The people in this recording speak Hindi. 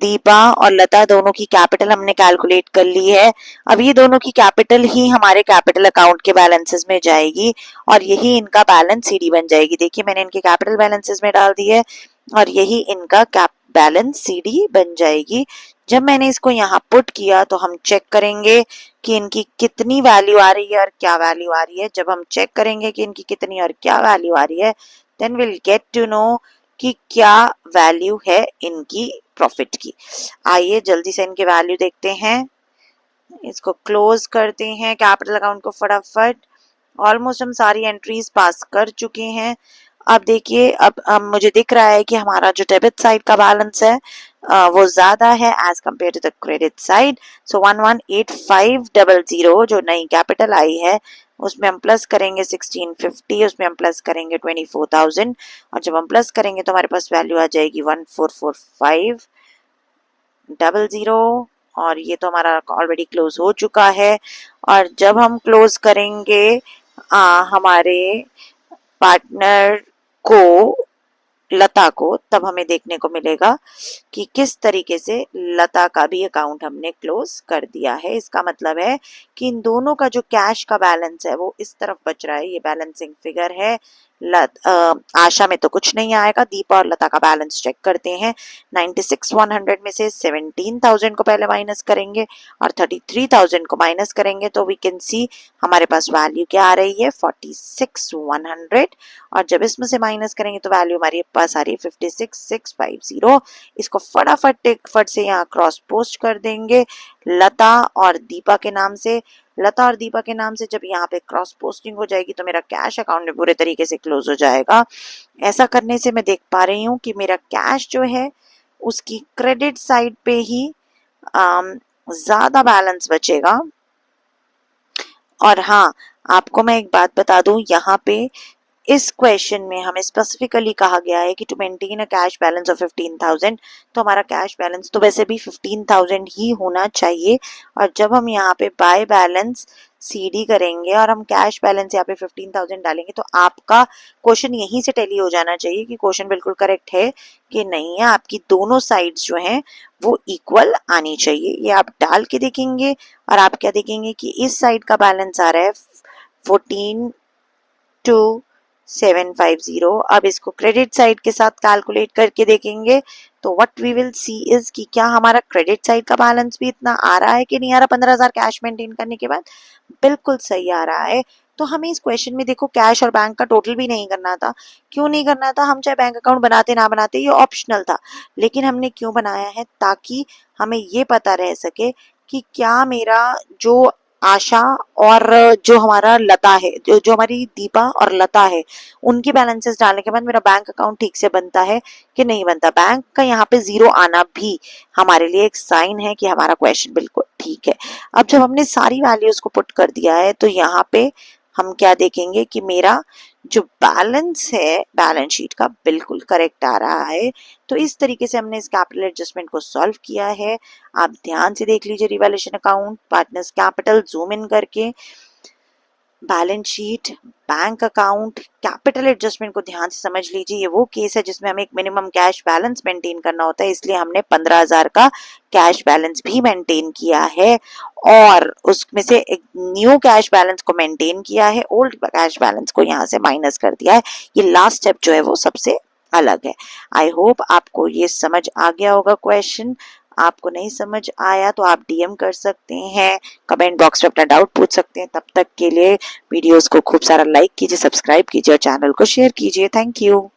दीपा और लता दोनों की कैपिटल हमने कैलकुलेट कर ली है। अब ये दोनों की कैपिटल ही हमारे कैपिटल अकाउंट के बैलेंसेस में जाएगी और यही इनका बैलेंस सीडी बन जाएगी। देखिए मैंने इनके कैपिटल बैलेंसेस में डाल दी है और यही इनका बैलेंस सीडी बन जाएगी। जब मैंने इसको यहाँ पुट किया तो हम चेक करेंगे कि इनकी कितनी वैल्यू आ रही है और क्या वैल्यू आ रही है। जब हम चेक करेंगे कि इनकी कितनी और क्या वैल्यू आ रही है, then will get to know कि क्या वैल्यू है इनकी प्रॉफिट की। आइए जल्दी से इनके वैल्यू देखते हैं। इसको क्लोज करते हैं कैपिटल अकाउंट को फटाफट। ऑलमोस्ट हम सारी एंट्रीज पास कर चुके हैं। अब देखिए अब मुझे दिख रहा है कि हमारा जो डेबिट साइड का बैलेंस है वो ज्यादा है as compared to the credit side. So 118500 जो नई कैपिटल आई है उसमें हम प्लस करेंगे 1650, उसमें हम प्लस करेंगे 24,000 और जब हम प्लस करेंगे तो हमारे पास वैल्यू आ जाएगी 144500 और ये तो हमारा ऑलरेडी क्लोज हो चुका है। और जब हम क्लोज करेंगे हमारे पार्टनर को, लता को, तब हमें देखने को मिलेगा कि किस तरीके से लता का भी अकाउंट हमने क्लोज कर दिया है। इसका मतलब है कि इन दोनों का जो कैश का बैलेंस है वो इस तरफ बच रहा है। ये बैलेंसिंग फिगर है। आशा में तो कुछ नहीं आएगा। दीपा और लता का बैलेंस चेक करते हैं। 96,100 में से 17,000 को पहले माइनस करेंगे और 33,000 को माइनस करेंगे तो वी कैन सी हमारे पास वैल्यू क्या आ रही है 46,100 और जब इसमें से माइनस करेंगे तो वैल्यू हमारे पास आ रही है 56,650। इसको फटाफट से यहाँ क्रॉस पोस्ट कर देंगे लता और दीपा के नाम से। लता और दीपा के नाम से जब यहाँ पे क्रॉस पोस्टिंग हो जाएगी तो मेरा कैश अकाउंट पूरे तरीके से क्लोज हो जाएगा। ऐसा करने से मैं देख पा रही हूँ कि मेरा कैश जो है उसकी क्रेडिट साइड पे ही ज्यादा बैलेंस बचेगा। और हाँ, आपको मैं एक बात बता दूं, यहाँ पे इस क्वेश्चन में हमें स्पेसिफिकली कहा गया है कि to maintain a cash balance of 15,000, तो हमारा कैश बैलेंस तो वैसे भी 15,000 ही होना चाहिए। और जब हम यहाँ पे बाय बैलेंस सीडी करेंगे और हम कैश बैलेंस यहाँ पे 15,000 डालेंगे तो आपका क्वेश्चन यहीं से टैली हो जाना चाहिए कि क्वेश्चन बिल्कुल करेक्ट है कि नहीं है। आपकी दोनों साइड्स जो हैं वो इक्वल आनी चाहिए। ये आप डाल के देखेंगे और आप क्या देखेंगे कि इस साइड का बैलेंस आ रहा है 14,2,750। अब इसको क्रेडिट साइड के साथ कैलकुलेट करके देखेंगे तो what we will see is कि क्या हमारा क्रेडिट साइड का बैलेंस भी इतना आ रहा है कि नहीं आ रहा। 15,000 कैश मेंटेन करने के बाद बिल्कुल सही आ रहा है। तो हमें इस क्वेश्चन में देखो कैश और बैंक का टोटल भी नहीं करना था। क्यों नहीं करना था? हम चाहे बैंक अकाउंट बनाते ना बनाते, ये ऑप्शनल था, लेकिन हमने क्यों बनाया है? ताकि हमें ये पता रह सके कि क्या मेरा जो आशा और जो हमारा लता है, जो हमारी दीपा और लता है, उनके बैलेंसेस डालने के बाद मेरा बैंक अकाउंट ठीक से बनता है कि नहीं बनता। बैंक का यहाँ पे जीरो आना भी हमारे लिए एक साइन है कि हमारा क्वेश्चन बिल्कुल ठीक है। अब जब हमने सारी वैल्यूज को पुट कर दिया है तो यहाँ पे हम क्या देखेंगे कि मेरा जो बैलेंस है बैलेंस शीट का बिल्कुल करेक्ट आ रहा है। तो इस तरीके से हमने इस कैपिटल एडजस्टमेंट को सॉल्व किया है। आप ध्यान से देख लीजिए revaluation account, partners capital, zoom in करके balance sheet, bank account, capital adjustment को ध्यान से समझ लीजिए। ये वो केस है जिसमें हमें एक मिनिमम कैश बैलेंस मेंटेन करना होता है, इसलिए हमने 15,000 का कैश बैलेंस भी मेंटेन किया है और उसमें से एक न्यू कैश बैलेंस को मेंटेन किया है, ओल्ड कैश बैलेंस को यहाँ से माइनस कर दिया है। ये लास्ट स्टेप जो है वो सबसे अलग है। आई होप आपको ये समझ आ गया होगा क्वेश्चन। आपको नहीं समझ आया तो आप डीएम कर सकते हैं, कमेंट बॉक्स में अपना डाउट पूछ सकते हैं। तब तक के लिए वीडियोस को खूब सारा लाइक कीजिए, सब्सक्राइब कीजिए और चैनल को शेयर कीजिए। Thank you.